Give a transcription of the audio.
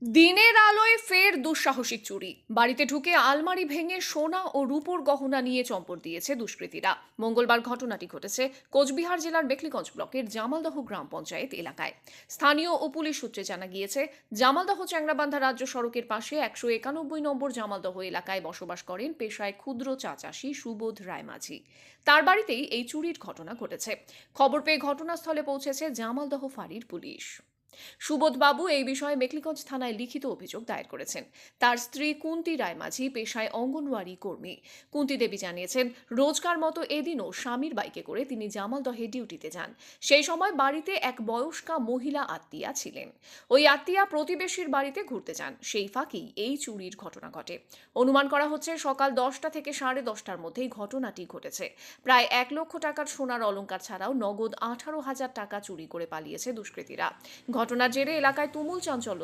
দিনের আলোয় ফের দুঃসাহসিক চুরি। বাড়িতে ঢুকে আলমারি ভেঙে সোনা ও রূপোর গহনা নিয়ে চম্পট দিয়েছে দুষ্কৃতীরা। মঙ্গলবার ঘটনাটি ঘটেছে কোচবিহার জেলার মেখলিগঞ্জ ব্লকের জামালদহ গ্রাম পঞ্চায়েত এলাকায়। স্থানীয় ও পুলিশ সূত্রে জানা গিয়েছে, জামালদহ চ্যাংরাবান্ধা রাজ্য সড়কের পাশে 191 নম্বর জামালদহ এলাকায় বসবাস করেন পেশায় ক্ষুদ্র চা চাষী সুবোধ রায়মাঝি। তার বাড়িতেই এই চুরির ঘটনা ঘটেছে। খবর পেয়ে ঘটনাস্থলে পৌঁছেছে জামালদহ ফাঁড়ির পুলিশ। সুবোধ বাবু এই বিষয়ে মেখলিগঞ্জ থানায় লিখিত অভিযোগ দায়ের করেছেন। তার স্ত্রী কুন্তি রায়মাঝি পেশায় অঙ্গনওয়াড়ি কর্মী। কুন্তি দেবী জানিয়েছেন, রোজকার মতো এদিনও স্বামীর বাইকে করে তিনি জামালদহে ডিউটিতে যান। সেই সময় বাড়িতে এক বয়স্কা মহিলা আত্মীয়া ছিলেন। ওই আত্মীয়া প্রতিবেশীর বাড়িতে ঘুরতে যান, সেই ফাঁকেই এই চুরির ঘটনা ঘটে। অনুমান করা হচ্ছে সকাল 10টা থেকে 10:30টার মধ্যেই ঘটনাটি ঘটেছে। প্রায় 1 লক্ষ টাকার সোনার অলংকার ছাড়াও নগদ 18,000 টাকা চুরি করে পালিয়েছে দুষ্কৃতীরা। ঘটনার জেরে এলাকায় তুমুল চাঞ্চল্য